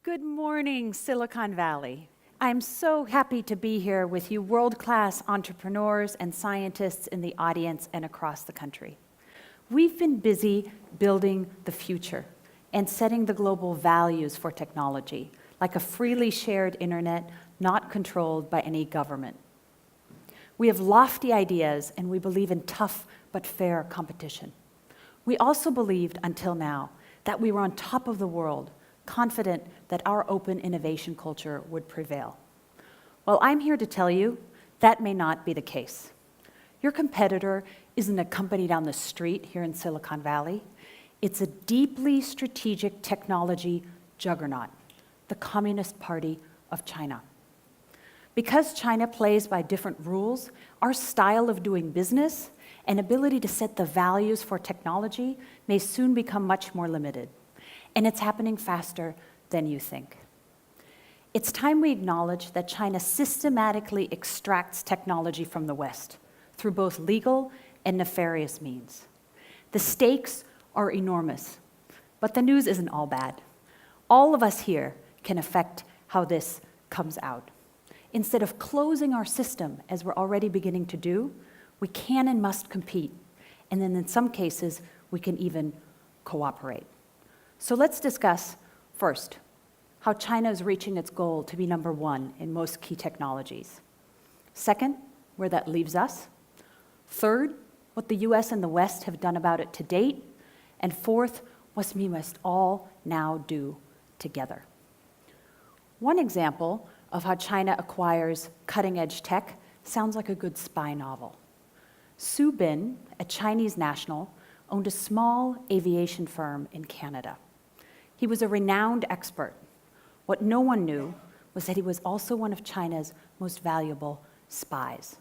Good morning, Silicon Valley. I'm so happy to be here with you world-class entrepreneurs and scientists in the audience and across the country. We've been busy building the future and setting the global values for technology, like a freely shared internet not controlled by any government. We have lofty ideas and we believe in tough but fair competition. We also believed until now that we were on top of the world, confident that our open innovation culture would prevail. Well, I'm here to tell you that may not be the case. Your competitor isn't a company down the street here in Silicon Valley. It's a deeply strategic technology juggernaut, the Communist Party of China. Because China plays by different rules, our style of doing business and ability to set the values for technology may soon become much more limited. And it's happening faster than you think. It's time we acknowledge that China systematically extracts technology from the West through both legal and nefarious means. The stakes are enormous, but the news isn't all bad. All of us here can affect how this comes out. Instead of closing our system, as we're already beginning to do, we can and must compete, and then in some cases, we can even cooperate. So let's discuss, first, how China is reaching its goal to be number one in most key technologies. Second, where that leaves us. Third, what the US and the West have done about it to date. And fourth, what we must all now do together. One example of how China acquires cutting-edge tech sounds like a good spy novel. Su Bin, a Chinese national, owned a small aviation firm in Canada. He was a renowned expert. What no one knew was that he was also one of China's most valuable spies.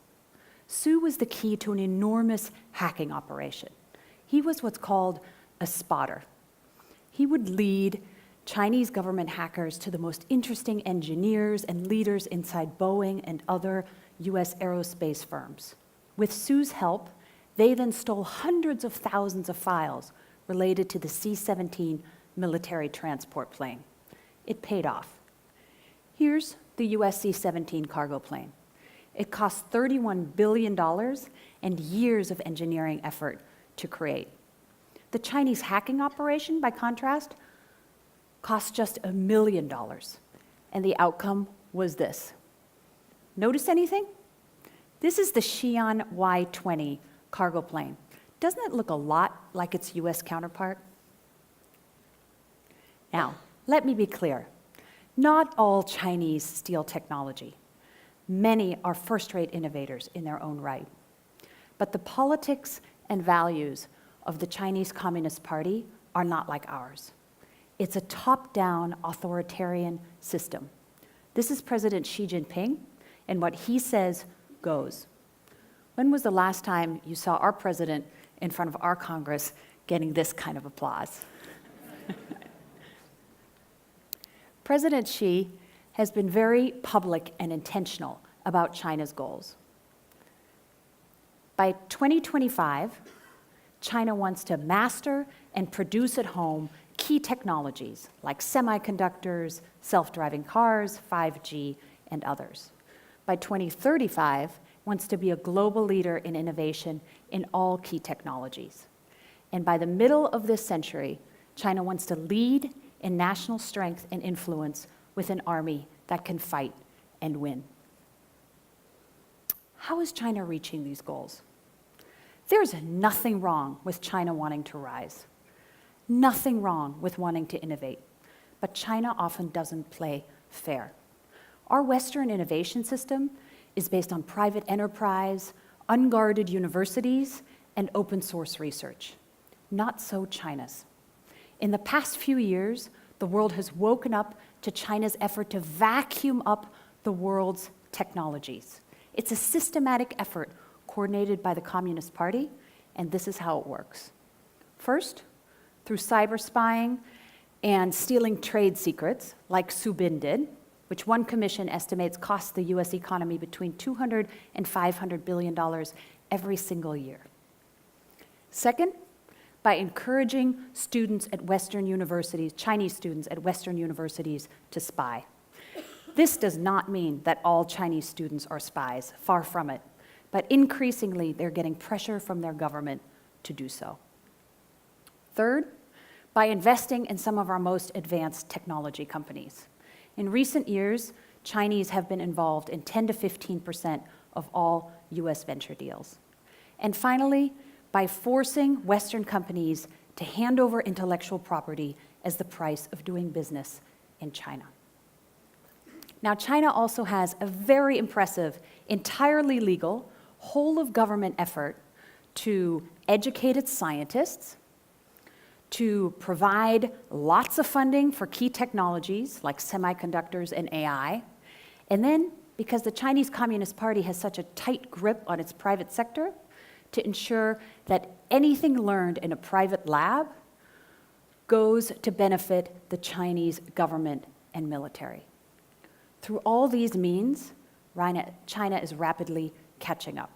Su was the key to an enormous hacking operation. He was what's called a spotter. He would lead Chinese government hackers to the most interesting engineers and leaders inside Boeing and other US aerospace firms. With Su's help, they then stole hundreds of thousands of files related to the C-17 military transport plane. It paid off. Here's the US C-17 cargo plane. It cost $31 billion and years of engineering effort to create. The Chinese hacking operation, by contrast, cost just $1 million, and the outcome was this. Notice anything? This is the Xi'an Y-20 cargo plane. Doesn't it look a lot like its US counterpart? Now, let me be clear. Not all Chinese steal technology. Many are first-rate innovators in their own right. But the politics and values of the Chinese Communist Party are not like ours. It's a top-down authoritarian system. This is President Xi Jinping, and what he says goes. When was the last time you saw our president in front of our Congress getting this kind of applause? President Xi has been very public and intentional about China's goals. By 2025, China wants to master and produce at home key technologies like semiconductors, self-driving cars, 5G, and others. By 2035, wants to be a global leader in innovation in all key technologies. And by the middle of this century, China wants to lead in national strength and influence with an army that can fight and win. How is China reaching these goals? There's nothing wrong with China wanting to rise. Nothing wrong with wanting to innovate. But China often doesn't play fair. Our Western innovation system is based on private enterprise, unguarded universities, and open source research. Not so China's. In the past few years, the world has woken up to China's effort to vacuum up the world's technologies. It's a systematic effort coordinated by the Communist Party, and this is how it works. First, through cyber spying and stealing trade secrets, like Su Bin did, which one commission estimates costs the US economy between $200 and $500 billion every single year. Second, by encouraging students at Western universities, Chinese students at Western universities, to spy. This does not mean that all Chinese students are spies, far from it, but increasingly they're getting pressure from their government to do so. Third, by investing in some of our most advanced technology companies. In recent years, Chinese have been involved in 10 to 15% of all US venture deals. And finally, by forcing Western companies to hand over intellectual property as the price of doing business in China. Now, China also has a very impressive, entirely legal, whole-of-government effort to educate its scientists, to provide lots of funding for key technologies like semiconductors and AI, and then, because the Chinese Communist Party has such a tight grip on its private sector, to ensure that anything learned in a private lab goes to benefit the Chinese government and military. Through all these means, China is rapidly catching up.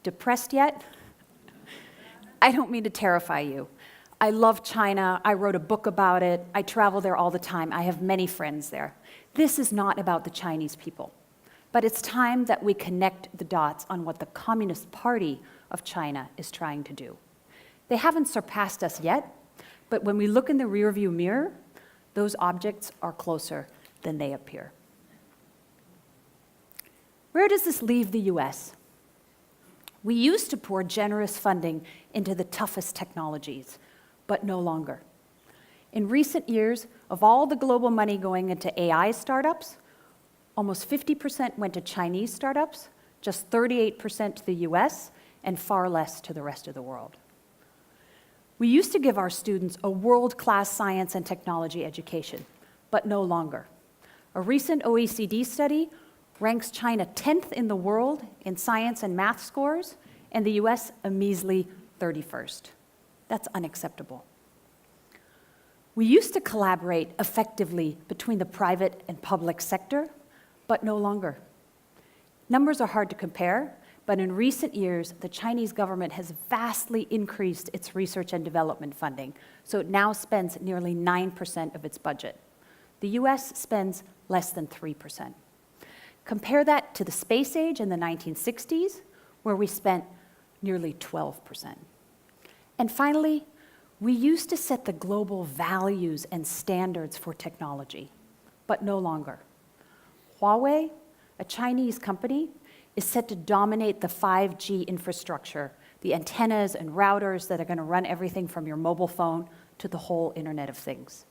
Depressed yet? I don't mean to terrify you. I love China. I wrote a book about it. I travel there all the time. I have many friends there. This is not about the Chinese people. But it's time that we connect the dots on what the Communist Party of China is trying to do. They haven't surpassed us yet, but when we look in the rearview mirror, those objects are closer than they appear. Where does this leave the US? We used to pour generous funding into the toughest technologies, but no longer. In recent years, of all the global money going into AI startups, almost 50% went to Chinese startups, just 38% to the US, and far less to the rest of the world. We used to give our students a world-class science and technology education, but no longer. A recent OECD study ranks China 10th in the world in science and math scores, and the US a measly 31st. That's unacceptable. We used to collaborate effectively between the private and public sector, but no longer. Numbers are hard to compare, but in recent years, the Chinese government has vastly increased its research and development funding, so it now spends nearly 9% of its budget. The US spends less than 3%. Compare that to the space age in the 1960s, where we spent nearly 12%. And finally, we used to set the global values and standards for technology, but no longer. Huawei, a Chinese company, is set to dominate the 5G infrastructure, the antennas and routers that are going to run everything from your mobile phone to the whole Internet of Things.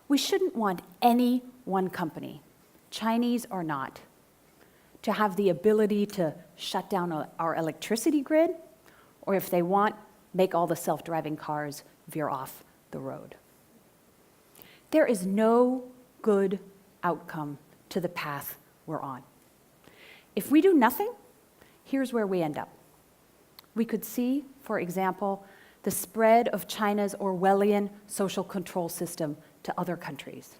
We shouldn't want any one company, Chinese or not, to have the ability to shut down our electricity grid, or if they want, make all the self-driving cars veer off the road. There is no good outcome to the path we're on. If we do nothing, here's where we end up. We could see, for example, the spread of China's Orwellian social control system to other countries,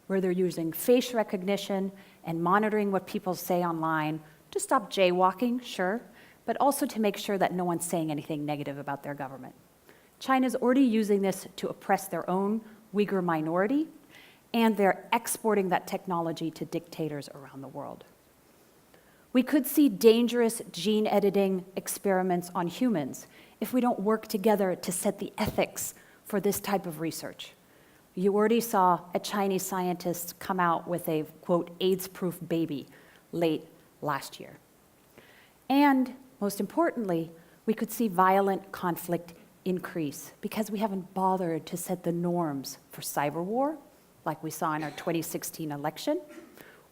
where they're using face recognition and monitoring what people say online to stop jaywalking, sure, but also to make sure that no one's saying anything negative about their government. China's already using this to oppress their own Uyghur minority, and they're exporting that technology to dictators around the world. We could see dangerous gene editing experiments on humans if we don't work together to set the ethics for this type of research. You already saw a Chinese scientist come out with a, quote, AIDS-proof baby late last year. And most importantly, we could see violent conflict increase because we haven't bothered to set the norms for cyber war, like we saw in our 2016 election,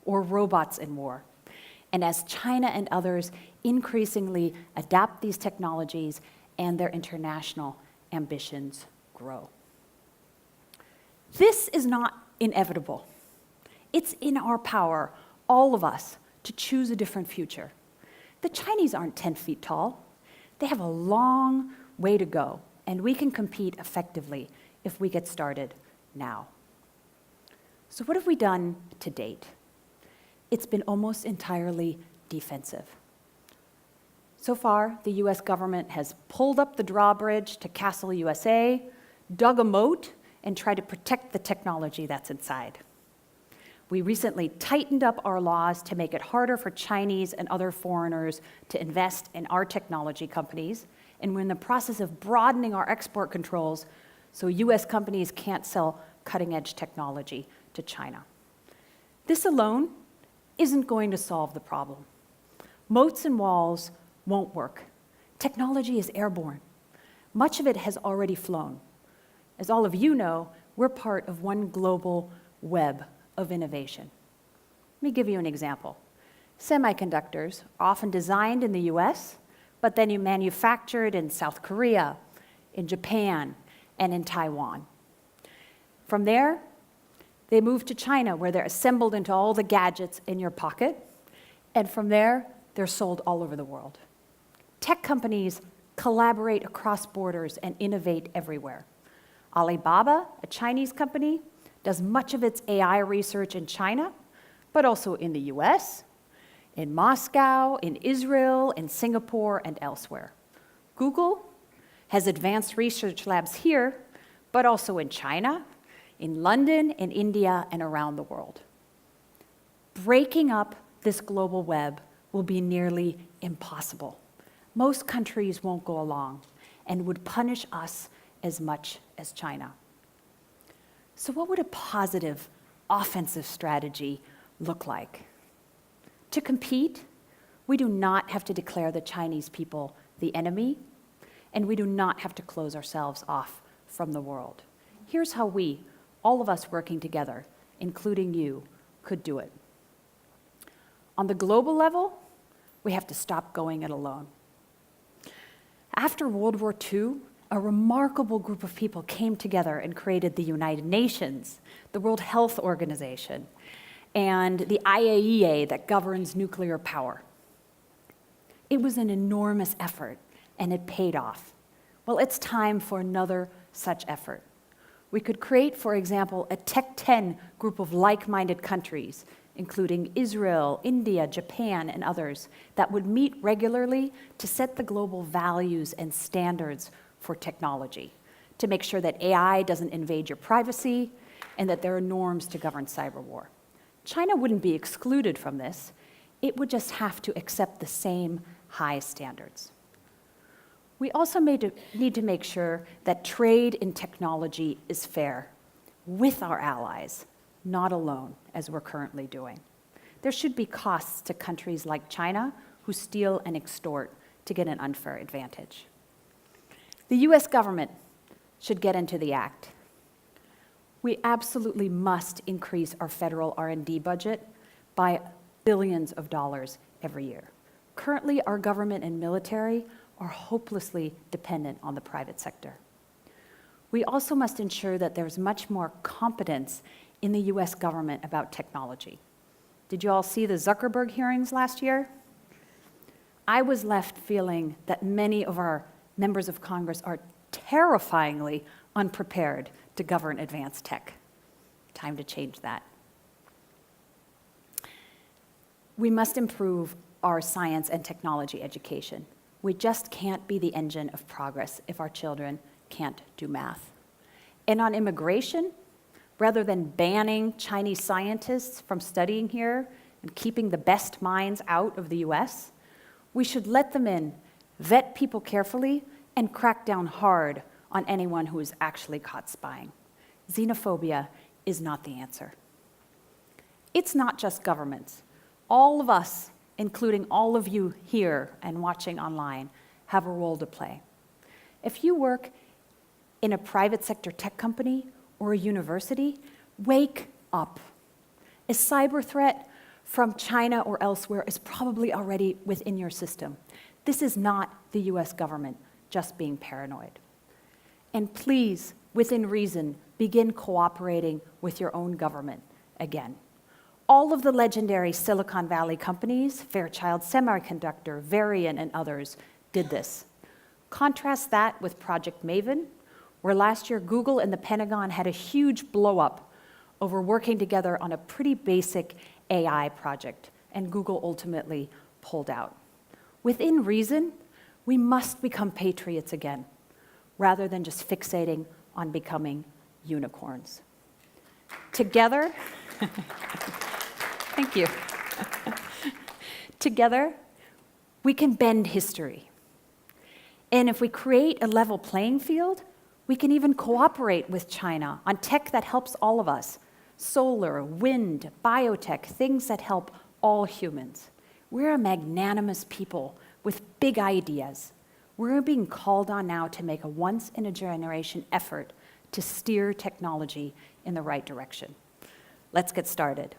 or robots in war. And as China and others increasingly adapt these technologies and their international ambitions grow. This is not inevitable. It's in our power, all of us, to choose a different future. The Chinese aren't 10 feet tall. They have a long way to go, and we can compete effectively if we get started now. So what have we done to date? It's been almost entirely defensive. So far, the US government has pulled up the drawbridge to Castle USA, dug a moat, and tried to protect the technology that's inside. We recently tightened up our laws to make it harder for Chinese and other foreigners to invest in our technology companies, and we're in the process of broadening our export controls so US companies can't sell cutting-edge technology to China. This alone isn't going to solve the problem. Moats and walls won't work. Technology is airborne. Much of it has already flown. As all of you know, we're part of one global web of innovation. Let me give you an example. Semiconductors are often designed in the US, but then manufactured in South Korea, in Japan, and in Taiwan. From there, they move to China, where they're assembled into all the gadgets in your pocket, and from there, they're sold all over the world. Tech companies collaborate across borders and innovate everywhere. Alibaba, a Chinese company, does much of its AI research in China, but also in the US, in Moscow, in Israel, in Singapore, and elsewhere. Google has advanced research labs here, but also in China, in London, in India, and around the world. Breaking up this global web will be nearly impossible. Most countries won't go along and would punish us as much as China. So what would a positive offensive strategy look like? To compete, we do not have to declare the Chinese people the enemy, and we do not have to close ourselves off from the world. Here's how we, all of us working together, including you, could do it. On the global level, we have to stop going it alone. After World War II, a remarkable group of people came together and created the United Nations, the World Health Organization, and the IAEA that governs nuclear power. It was an enormous effort, and it paid off. Well, it's time for another such effort. We could create, for example, a Tech 10 group of like-minded countries, including Israel, India, Japan, and others, that would meet regularly to set the global values and standards for technology, to make sure that AI doesn't invade your privacy, and that there are norms to govern cyber war. China wouldn't be excluded from this. It would just have to accept the same high standards. We also need to make sure that trade in technology is fair with our allies, not alone, as we're currently doing. There should be costs to countries like China who steal and extort to get an unfair advantage. The US government should get into the act. We absolutely must increase our federal R&D budget by billions of dollars every year. Currently, our government and military are hopelessly dependent on the private sector. We also must ensure that there's much more competence in the US government about technology. Did you all see the Zuckerberg hearings last year? I was left feeling that many of our members of Congress are terrifyingly unprepared to govern advanced tech. Time to change that. We must improve our science and technology education. We just can't be the engine of progress if our children can't do math. And on immigration, rather than banning Chinese scientists from studying here and keeping the best minds out of the US, we should let them in, vet people carefully, and crack down hard on anyone who is actually caught spying. Xenophobia is not the answer. It's not just governments. All of us, including all of you here and watching online, have a role to play. If you work in a private sector tech company or a university, wake up. A cyber threat from China or elsewhere is probably already within your system. This is not the US government just being paranoid. And please, within reason, begin cooperating with your own government again. All of the legendary Silicon Valley companies, Fairchild Semiconductor, Varian, and others, did this. Contrast that with Project Maven, where last year Google and the Pentagon had a huge blow-up over working together on a pretty basic AI project, and Google ultimately pulled out. Within reason, we must become patriots again, rather than just fixating on becoming unicorns. Together, thank you. Together, we can bend history. And if we create a level playing field, we can even cooperate with China on tech that helps all of us. Solar, wind, biotech, things that help all humans. We're a magnanimous people with big ideas. We're being called on now to make a once-in-a-generation effort to steer technology in the right direction. Let's get started.